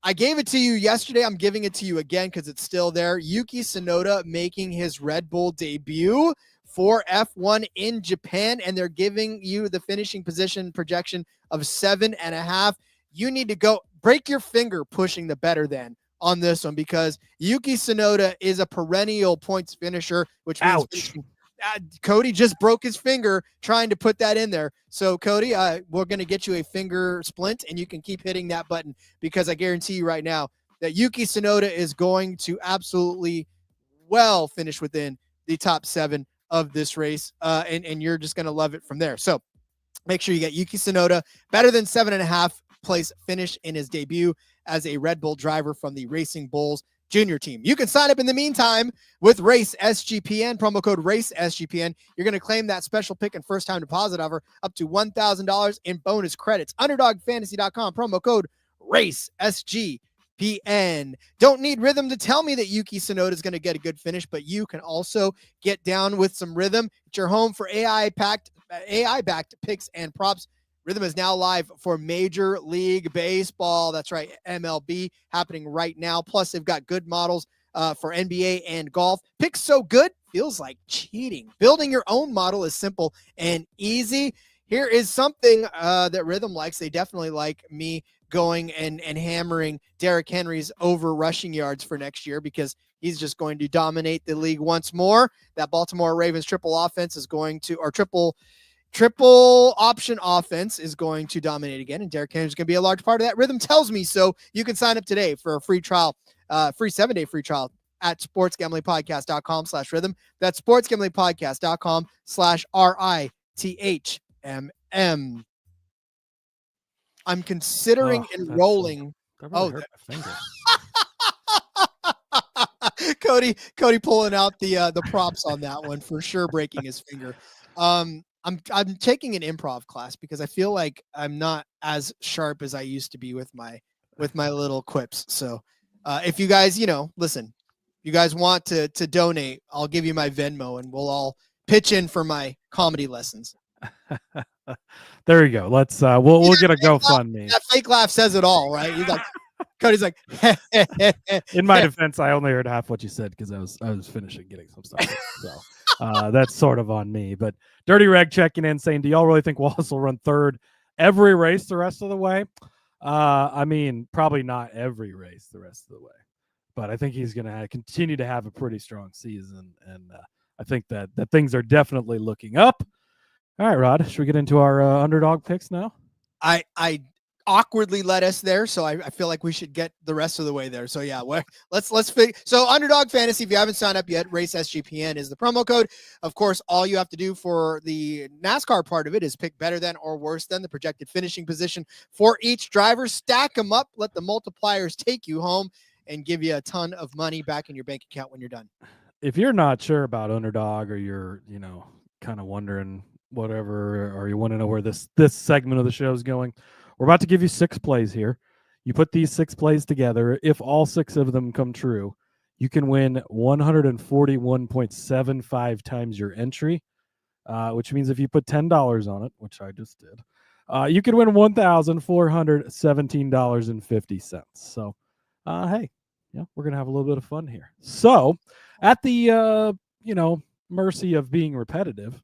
I gave it to you yesterday. I'm giving it to you again because it's still there. Yuki Tsunoda making his Red Bull debut for F1 in Japan, and they're giving you the finishing position projection of 7.5. You need to go break your finger pushing the better than on this one because Yuki Tsunoda is a perennial points finisher, which means Cody just broke his finger trying to put that in there. So Cody, we're going to get you a finger splint and you can keep hitting that button because I guarantee you right now that Yuki Tsunoda is going to absolutely well finish within the top 7 of this race, and you're just going to love it from there. So make sure you get Yuki Tsunoda better than 7.5 place finish in his debut as a Red Bull driver from the Racing Bulls junior team. You can sign up in the meantime with Race SGPN, promo code Race SGPN. You're going to claim that special pick and first time deposit offer up to $1,000 in bonus credits. UnderdogFantasy.com, promo code Race SGPN. Don't need rhythm to tell me that Yuki Tsunoda is going to get a good finish, but you can also get down with some rhythm. It's your home for AI-packed AI-backed picks and props. Rhythm is now live for Major League Baseball. That's right, MLB happening right now. Plus, they've got good models for NBA and golf. Picks so good, feels like cheating. Building your own model is simple and easy. Here is something that Rhythm likes. They definitely like me going and hammering Derrick Henry's over rushing yards for next year because he's just going to dominate the league once more. That Baltimore Ravens triple offense is going to, or triple option offense is going to dominate again, and Derrick Henry is going to be a large part of that. Rhythm tells me so. You can sign up today for a free trial, free 7-day free trial at sportsgamblingpodcast.com/rhythm. That's sportsgamblingpodcast.com/RITHMM. I'm considering enrolling. That really hurt my finger. Cody pulling out the props on that one for sure, breaking his finger. I'm taking an improv class because I feel like I'm not as sharp as I used to be with my little quips. So if you guys, listen, you guys want to donate, I'll give you my Venmo and we'll all pitch in for my comedy lessons. There you go. Let's we'll get a GoFundMe. That fake laugh says it all, right? He's like, Cody's like, in my defense, I only heard half what you said because I was finishing getting some stuff. So that's sort of on me. But Dirty Reg checking in saying, do y'all really think Wallace will run third every race the rest of the way? I mean, probably not every race the rest of the way, but I think he's going to continue to have a pretty strong season. And I think that things are definitely looking up. All right, Rod, should we get into our underdog picks now? I awkwardly led us there, so I feel like we should get the rest of the way there. So yeah, let's figure. So Underdog Fantasy, if you haven't signed up yet, Race SGPN is the promo code. Of course, all you have to do for the NASCAR part of it is pick better than or worse than the projected finishing position for each driver. Stack them up, let the multipliers take you home, and give you a ton of money back in your bank account when you're done. If you're not sure about Underdog, or you're kind of wondering whatever, or you want to know where this segment of the show is going, we're about to give you 6 plays here. You put these 6 plays together. If all 6 of them come true, you can win 141.75 times your entry, which means if you put $10 on it, which I just did, you could win $1,417.50. So, hey, yeah, we're going to have a little bit of fun here. So, at the, mercy of being repetitive,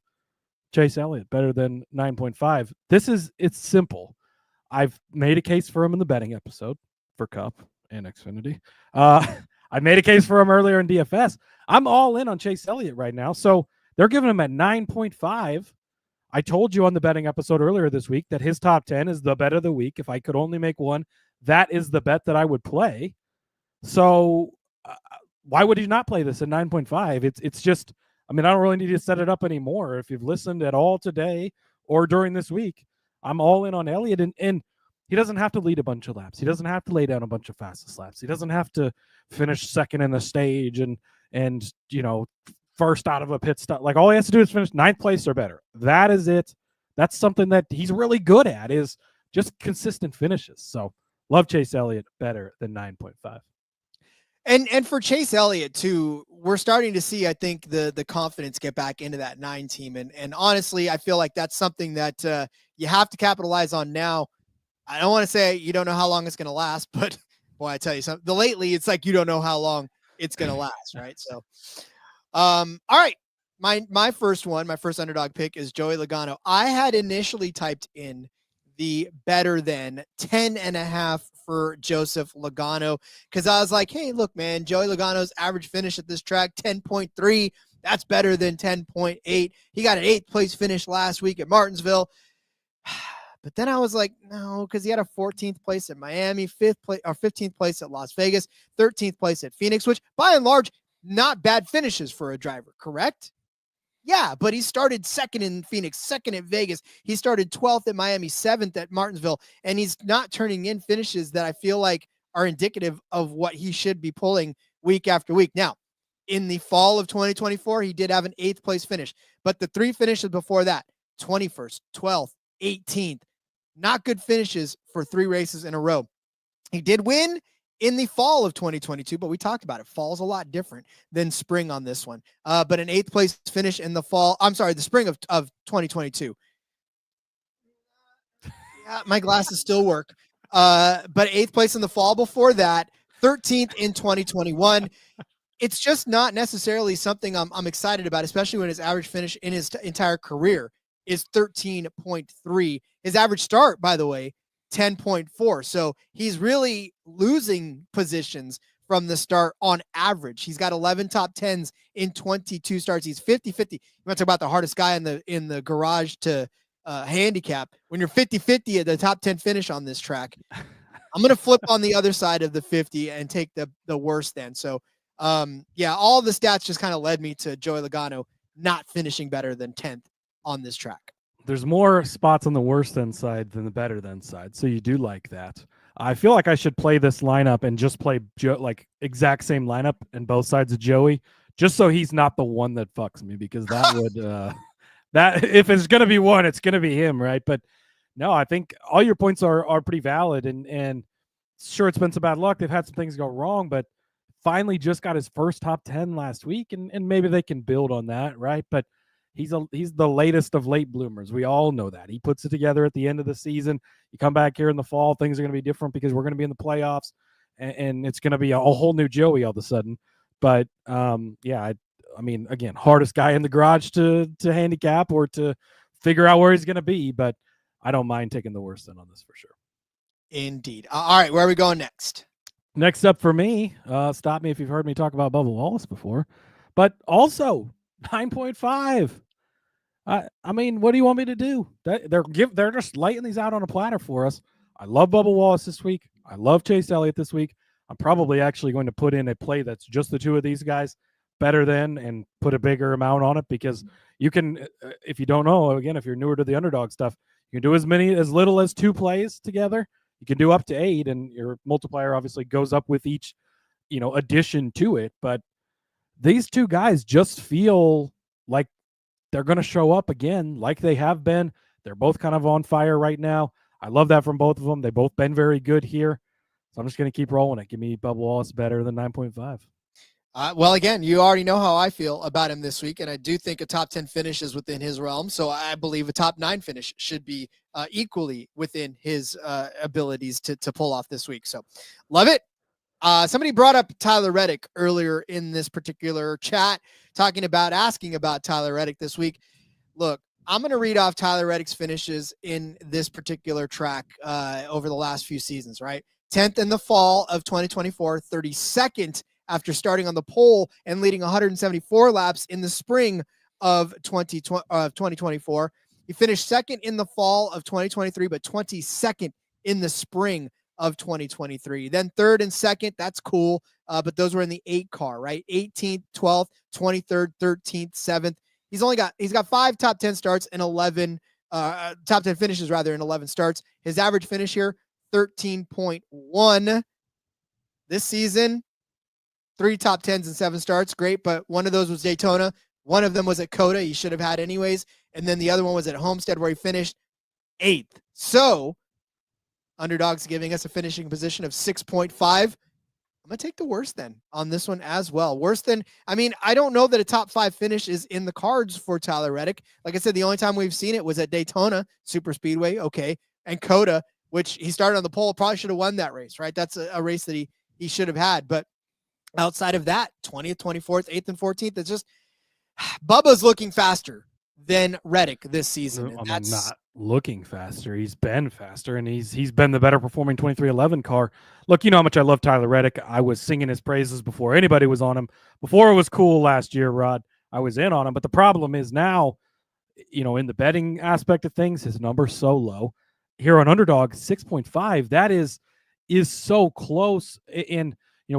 Chase Elliott better than 9.5. It's simple. I've made a case for him in the betting episode for Cup and Xfinity. I made a case for him earlier in DFS. I'm all in on Chase Elliott right now. So they're giving him at 9.5. I told you on the betting episode earlier this week that his top 10 is the bet of the week. If I could only make one, that is the bet that I would play. So why would you not play this at 9.5? It's just, I don't really need to set it up anymore. If you've listened at all today or during this week, I'm all in on Elliott, and he doesn't have to lead a bunch of laps. He doesn't have to lay down a bunch of fastest laps. He doesn't have to finish second in the stage and first out of a pit stop. Like, all he has to do is finish 9th place or better. That is it. That's something that he's really good at, is just consistent finishes. So love Chase Elliott better than 9.5. And for Chase Elliott too, we're starting to see, I think, the confidence get back into that 9 team. And honestly, I feel like that's something that you have to capitalize on now. I don't want to say you don't know how long it's going to last, but boy, I tell you something, lately it's like you don't know how long it's going to last, right? So, all right. My first underdog pick is Joey Logano. I had initially typed in the better than 10.5 for Joseph Logano, because I was like, hey, look, man, Joey Logano's average finish at this track, 10.3. That's better than 10.8. He got an 8th place finish last week at Martinsville. But then I was like, no, because he had a 14th place at Miami, 15th place at Las Vegas, 13th place at Phoenix, which by and large, not bad finishes for a driver, correct? Yeah, but he started 2nd in Phoenix, 2nd at Vegas. He started 12th at Miami, 7th at Martinsville, and he's not turning in finishes that I feel like are indicative of what he should be pulling week after week. Now, in the fall of 2024, he did have an 8th place finish, but the 3 finishes before that, 21st, 12th, 18th, not good finishes for 3 races in a row. He did win in the fall of 2022, but we talked about it. Fall's a lot different than spring on this one. But an 8th place finish in the spring of 2022. Yeah, my glasses still work. But 8th place in the fall before that, 13th in 2021. It's just not necessarily something I'm excited about, especially when his average finish in his entire career is 13.3. His average start, by the way, 10.4. So he's really losing positions from the start on average. He's got 11 top 10s in 22 starts. He's 50-50. You want to talk about the hardest guy in the garage to handicap. When you're 50-50 at the top 10 finish on this track, I'm going to flip on the other side of the 50 and take the worst then. So all the stats just kind of led me to Joey Logano not finishing better than 10th on this track. There's more spots on the worse than side than the better than side. So you do like that. I feel like I should play this lineup and just play exact same lineup and both sides of Joey, just so he's not the one that fucks me, because that would that if it's going to be one, it's going to be him. Right. But no, I think all your points are pretty valid, and sure, it's been some bad luck. They've had some things go wrong, but finally just got his first top 10 last week, and maybe they can build on that. Right. But he's the latest of late bloomers. We all know that. He puts it together at the end of the season. You come back here in the fall, things are going to be different because we're going to be in the playoffs, and it's going to be a whole new Joey all of a sudden. But I mean, again, hardest guy in the garage to handicap or to figure out where he's going to be. But I don't mind taking the worst end on this for sure. Indeed. All right, where are we going next? Next up for me, stop me if you've heard me talk about Bubba Wallace before, but also 9.5. I mean, what do you want me to do? They're just laying these out on a platter for us. I love Bubba Wallace this week. I love Chase Elliott this week. I'm probably actually going to put in a play that's just the two of these guys better than, and put a bigger amount on it, because you can, if you don't know, again, if you're newer to the underdog stuff, you can do as little as 2 plays together. You can do up to 8, and your multiplier obviously goes up with each, addition to it. But these two guys just feel like they're going to show up again like they have been. They're both kind of on fire right now. I love that from both of them. They've both been very good here. So I'm just going to keep rolling it. Give me Bubba Wallace better than 9.5. Well, again, you already know how I feel about him this week, and I do think a top 10 finish is within his realm. So I believe a top 9 finish should be equally within his abilities to pull off this week. So love it. Somebody brought up Tyler Reddick earlier in this particular chat, asking about Tyler Reddick this week. Look, I'm going to read off Tyler Reddick's finishes in this particular track over the last few seasons, right? 10th in the fall of 2024, 32nd after starting on the pole and leading 174 laps in the spring of 2024. He finished 2nd in the fall of 2023, but 22nd in the spring of 2023. Then 3rd and 2nd, that's cool, but those were in the 8 car, right? 18th, 12th, 23rd, 13th, 7th. He's got 5 top 10 starts and 11 top 10 finishes rather in 11 starts. His average finish here, 13.1. This season, 3 top 10s and 7 starts. Great, but one of those was Daytona. One of them was at Coda. He should have had anyways. And then the other one was at Homestead, where he finished 8th. So Underdog's giving us a finishing position of 6.5. I'm going to take the worst then on this one as well. I don't know that a top 5 finish is in the cards for Tyler Reddick. Like I said, the only time we've seen it was at Daytona Super Speedway, okay, and Coda, which he started on the pole, probably should have won that race, right? That's a race that he should have had. But outside of that, 20th, 24th, 8th, and 14th, it's just Bubba's looking faster than Reddick this season. Not looking faster. He's been faster, and he's been the better performing 2311 car. Look, you know how much I love Tyler Reddick. I was singing his praises before anybody was on him. Before it was cool last year, Rod, I was in on him. But the problem is now, in the betting aspect of things, his number's so low. Here on Underdog, 6.5. That is so close. And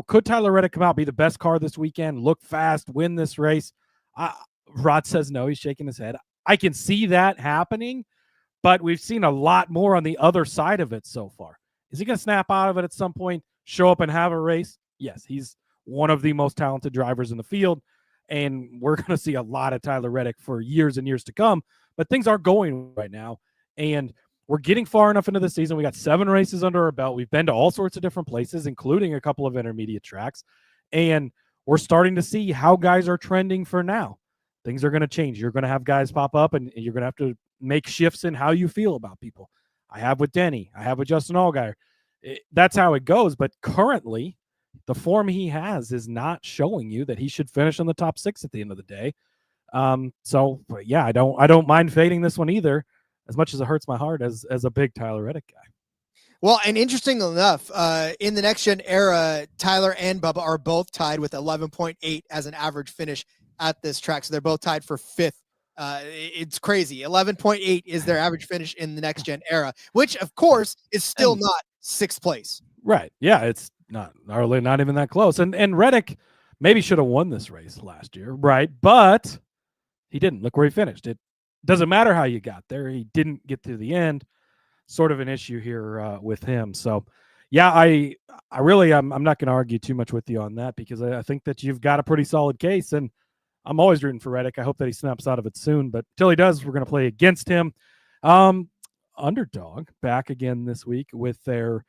could Tyler Reddick come out, be the best car this weekend, look fast, win this race? Rod says no. He's shaking his head. I can see that happening, but we've seen a lot more on the other side of it so far. Is he going to snap out of it at some point, show up and have a race? Yes, he's one of the most talented drivers in the field, and we're going to see a lot of Tyler Reddick for years and years to come, but things aren't going right now. And we're getting far enough into the season. We got 7 races under our belt. We've been to all sorts of different places, including a couple of intermediate tracks. And we're starting to see how guys are trending for now. Things are going to change. You're going to have guys pop up, and you're going to have to make shifts in how you feel about people. I have with Denny. I have with Justin Allgaier. That's how it goes. But currently, the form he has is not showing you that he should finish in the top 6 at the end of the day. So yeah, I don't mind fading this one either, as much as it hurts my heart as a big Tyler Reddick guy. Well, and interesting enough, in the next gen era, Tyler and Bubba are both tied with 11.8 as an average finish at this track. So they're both tied for 5th. It's crazy. 11.8 is their average finish in the next gen era, which of course is still not 6th place. Right. Yeah. It's not even that close. And Reddick maybe should have won this race last year. Right. But he didn't. Look where he finished. It doesn't matter how you got there. He didn't get to the end. Sort of an issue here with him. So yeah, I'm not going to argue too much with you on that, because I think that you've got a pretty solid case, and I'm always rooting for Reddick. I hope that he snaps out of it soon, but until he does, we're going to play against him. Underdog back again this week with their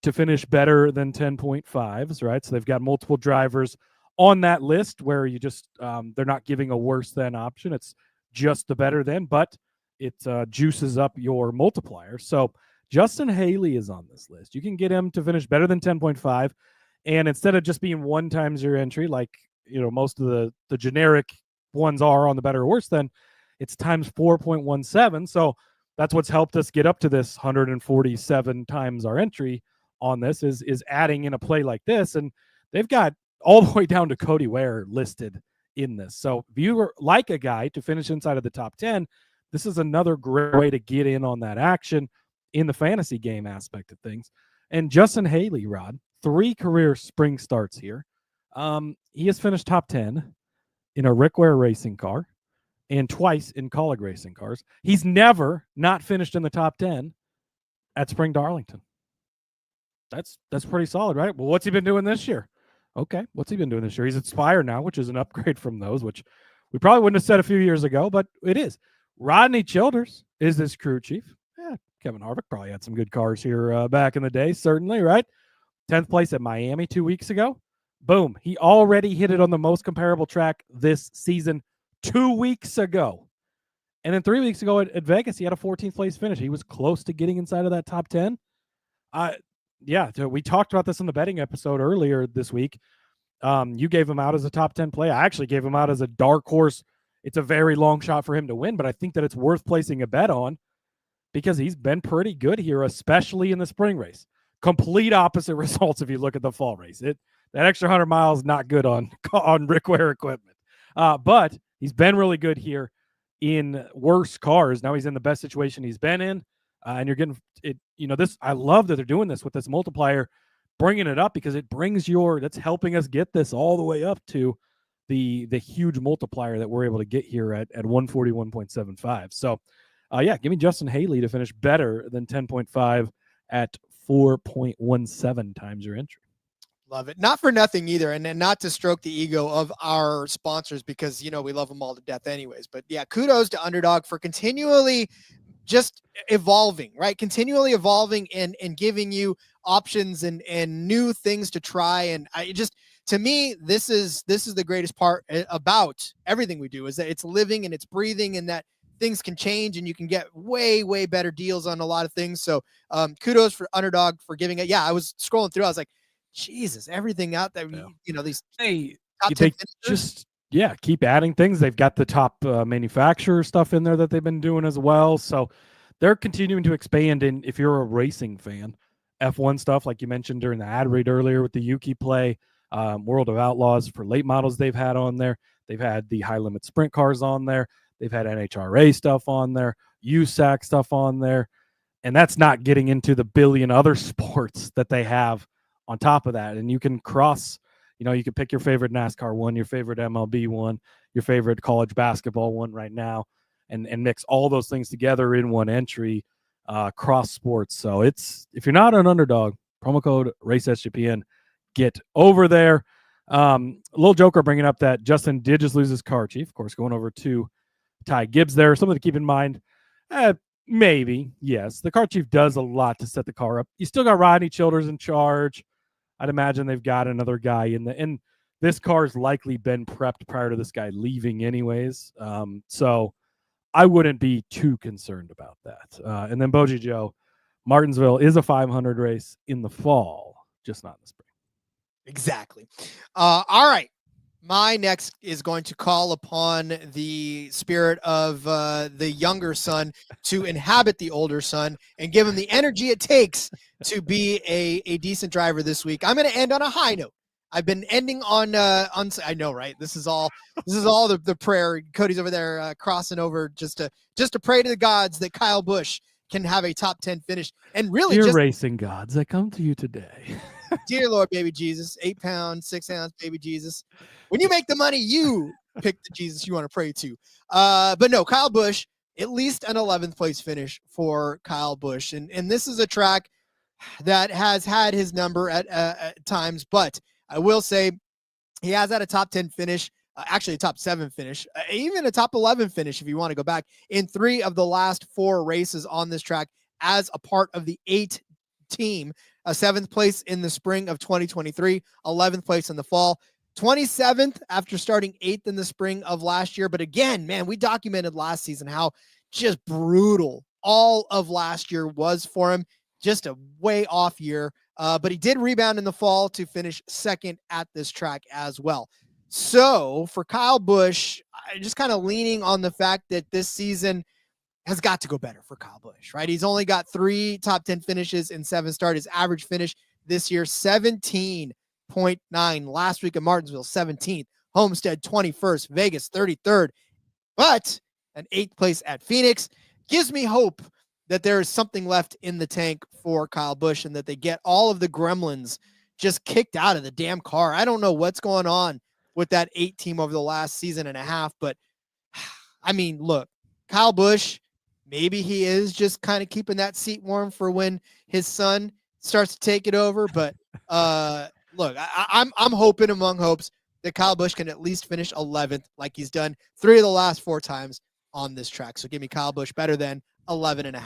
to finish better than 10.5s, right? So they've got multiple drivers on that list where you just, they're not giving a worse than option. It's just the better than, but it juices up your multiplier. So Justin Haley is on this list. You can get him to finish better than 10.5. And instead of just being 1 times your entry, like, most of the generic ones are on the better or worse than, it's times 4.17. So that's what's helped us get up to this 147 times our entry on this is adding in a play like this. And they've got all the way down to Cody Ware listed in this. So if you like a guy to finish inside of the top 10, this is another great way to get in on that action in the fantasy game aspect of things. And Justin Haley, Rod, 3 career spring starts here. He has finished top 10 in a Rick Ware racing car and twice in Colleague racing cars. He's never not finished in the top 10 at Spring Darlington. That's pretty solid, right? Well, what's he been doing this year? Okay, what's he been doing this year? He's at Spire now, which is an upgrade from those, which we probably wouldn't have said a few years ago, but it is. Rodney Childers is his crew chief. Yeah, Kevin Harvick probably had some good cars here back in the day, certainly, right? 10th place at Miami 2 weeks ago. Boom. He already hit it on the most comparable track this season 2 weeks ago. And then 3 weeks ago at Vegas, he had a 14th place finish. He was close to getting inside of that top 10. Yeah, we talked about this in the betting episode earlier this week. You gave him out as a top 10 play. I actually gave him out as a dark horse. It's a very long shot for him to win, but I think that it's worth placing a bet on because he's been pretty good here, especially in the spring race. Complete opposite results if you look at the fall race. That extra 100 miles not good on Rick Ware equipment. But he's been really good here in worse cars. Now he's in the best situation he's been in. And you're getting it, this, I love that they're doing this with this multiplier, bringing it up because it brings that's helping us get this all the way up to the huge multiplier that we're able to get here at 141.75. So yeah, give me Justin Haley to finish better than 10.5 at 4.17 times your entry. Love it. Not for nothing either. And not to stroke the ego of our sponsors because, we love them all to death anyways. But yeah, kudos to Underdog for continually just evolving, right? Continually evolving and giving you options and new things to try. And to me, this is the greatest part about everything we do is that it's living and it's breathing and that things can change and you can get way, way better deals on a lot of things. So kudos for Underdog for giving it. Yeah. I was scrolling through. I was like, Jesus, everything out there, these top 10 just keep adding things. They've got the top manufacturer stuff in there that they've been doing as well. So they're continuing to expand. And if you're a racing fan, F1 stuff, like you mentioned during the ad read earlier with the Yuki play, World of Outlaws for late models they've had on there. They've had the high limit sprint cars on there. They've had NHRA stuff on there, USAC stuff on there. And that's not getting into the billion other sports that they have on top of that. And you can cross, you can pick your favorite NASCAR one, your favorite MLB one, your favorite college basketball one right now, and mix all those things together in one entry, cross sports. So if you're not an Underdog, promo code RACESGPN, get over there. Little joker bringing up that Justin did just lose his car chief, of course, going over to Ty Gibbs there. Something to keep in mind. Maybe, yes. The car chief does a lot to set the car up. You still got Rodney Childers in charge. I'd imagine they've got another guy and this car's likely been prepped prior to this guy leaving anyways. So I wouldn't be too concerned about that. And then Boji Joe, Martinsville is a 500 race in the fall, just not in the spring. Exactly. All right. My next is going to call upon the spirit of the younger son to inhabit the older son and give him the energy it takes to be a decent driver this week. I'm going to end on a high note. I've been ending on I know, right? This is all the prayer. Cody's over there crossing over just to pray to the gods that Kyle Busch can have a top 10 finish. And really, dear racing gods, I come to you today. Dear Lord, baby Jesus, 8 pound, 6 ounce, baby Jesus. When you make the money, you pick the Jesus you want to pray to. But no, Kyle Busch, at least an 11th place finish for Kyle Busch. And this is a track that has had his number at times, but I will say he has had a top 10 finish, actually a top 7 finish, even a top 11 finish if you want to go back in 3 of the last 4 races on this track as a part of the 8 team. A 7th place in the spring of 2023, 11th place in the fall, 27th after starting 8th in the spring of last year. But again, man, we documented last season how just brutal all of last year was for him. Just a way off year. But he did rebound in the fall to finish 2nd at this track as well. So for Kyle Busch, just kind of leaning on the fact that this season has got to go better for Kyle Busch, right? He's only got 3 top 10 finishes in 7 starts. His average finish this year, 17.9. Last week at Martinsville, 17th. Homestead, 21st. Vegas, 33rd. But an 8th place at Phoenix gives me hope that there is something left in the tank for Kyle Busch and that they get all of the gremlins just kicked out of the damn car. I don't know what's going on with that 8 team over the last season and a half, but I mean, look, Kyle Busch, maybe he is just kind of keeping that seat warm for when his son starts to take it over. But look, I'm hoping among hopes that Kyle Busch can at least finish 11th like he's done 3 of the last 4 times on this track. So give me Kyle Busch better than 11.5.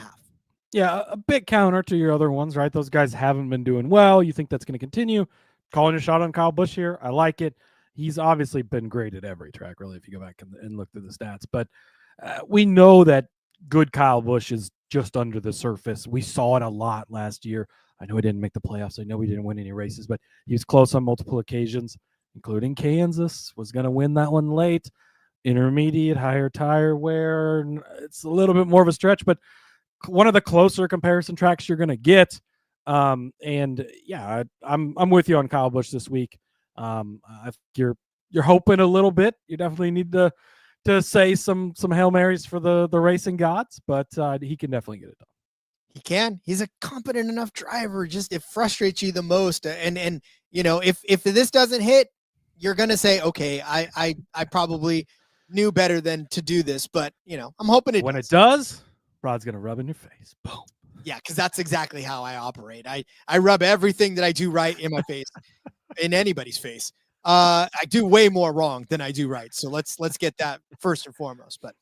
Yeah, a bit counter to your other ones, right? Those guys haven't been doing well. You think that's going to continue? Calling a shot on Kyle Busch here. I like it. He's obviously been great at every track, really, if you go back and look through the stats. But we know that good Kyle Busch is just under the surface. We saw it a lot last year. I know he didn't make the playoffs. I know he didn't win any races, but he was close on multiple occasions, including Kansas. Was going to win that one late. Intermediate, higher tire wear. It's a little bit more of a stretch, but one of the closer comparison tracks you're going to get. And yeah, I'm with you on Kyle Busch this week. I think you're hoping a little bit. You definitely need to say some Hail Marys for the racing gods, but he can definitely get it done. He can. He's a competent enough driver. Just it frustrates you the most. And you know, if this doesn't hit, you're gonna say, okay, I probably knew better than to do this, but you know, I'm hoping when it does, Rod's gonna rub in your face. Boom. Yeah, because that's exactly how I operate. I rub everything that I do right in my face, in anybody's face. I do way more wrong than I do right. So let's get that first and foremost. But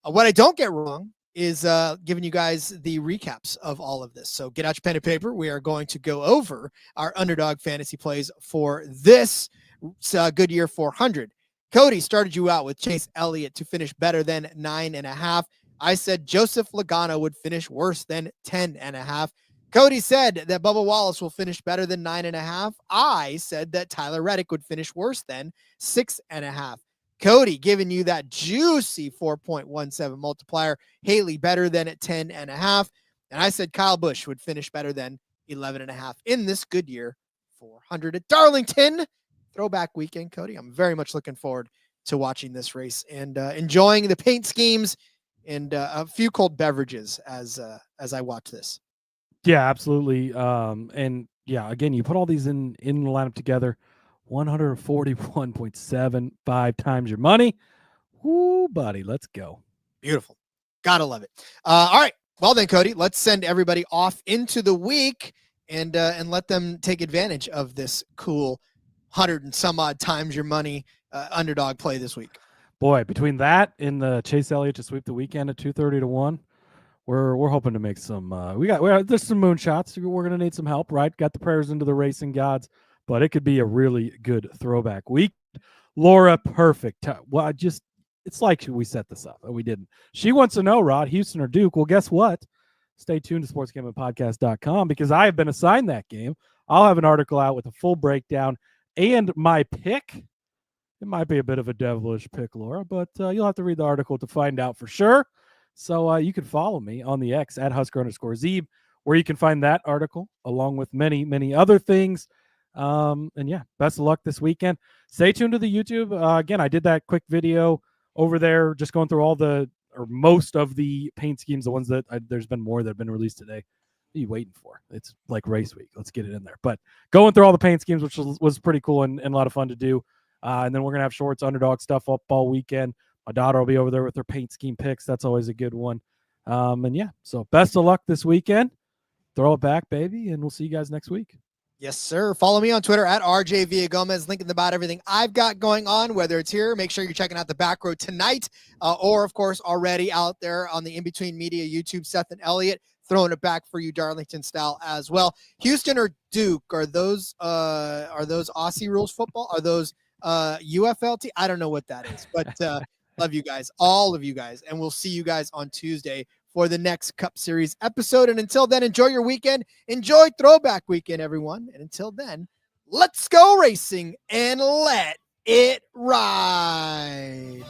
what I don't get wrong is giving you guys the recaps of all of this. So get out your pen and paper. We are going to go over our Underdog Fantasy plays for this Goodyear 400. Cody started you out with Chase Elliott to finish better than 9.5. I said Joseph Logano would finish worse than 10.5. Cody said that Bubba Wallace will finish better than 9.5. I said that Tyler Reddick would finish worse than 6.5. Cody giving you that juicy 4.17 multiplier. Haley better than at 10.5. And I said Kyle Busch would finish better than 11.5 in this Goodyear 400 at Darlington. Throwback weekend, Cody. I'm very much looking forward to watching this race and enjoying the paint schemes and a few cold beverages as I watch this. Yeah, absolutely. And yeah, again, you put all these in the lineup together, 141.75 times your money. Woo, buddy, let's go. Beautiful. Gotta love it. All right. Well then, Cody, let's send everybody off into the week and let them take advantage of this cool 100 and some odd times your money underdog play this week. Boy, between that and the Chase Elliott to sweep the weekend at 230 to 1, we're hoping to make some. There's some moonshots. We're gonna need some help, right? Got the prayers into the racing gods, but it could be a really good throwback week. Laura, perfect. Well, it's like we set this up, and we didn't. She wants to know, Rod, Houston or Duke. Well, guess what? Stay tuned to sportsgamblingpodcast.com because I have been assigned that game. I'll have an article out with a full breakdown and my pick. It might be a bit of a devilish pick, Laura, but you'll have to read the article to find out for sure. So you can follow me on the X at Husker_Zeeb, where you can find that article along with many, many other things. And yeah, best of luck this weekend. Stay tuned to the YouTube. Again, I did that quick video over there, just going through most of the paint schemes, the ones that there's been more that have been released today. What are you waiting for? It's like race week. Let's get it in there. But going through all the paint schemes, which was pretty cool and a lot of fun to do. And then we're going to have shorts, underdog stuff up all weekend. My daughter will be over there with her paint scheme picks. That's always a good one. And yeah, so best of luck this weekend. Throw it back, baby, and we'll see you guys next week. Yes, sir. Follow me on Twitter at RJ Villagomez, linking about everything I've got going on, whether it's here. Make sure you're checking out the Back Row tonight, or, of course, already out there on the In-Between Media YouTube, Seth and Elliott, throwing it back for you Darlington style as well. Houston or Duke, are those Aussie rules football? Are those UFLT? I don't know what that is, but love you guys, all of you guys, and we'll see you guys on Tuesday for the next Cup Series episode. And until then, enjoy your weekend. Enjoy Throwback Weekend, everyone. And until then, let's go racing and let it ride.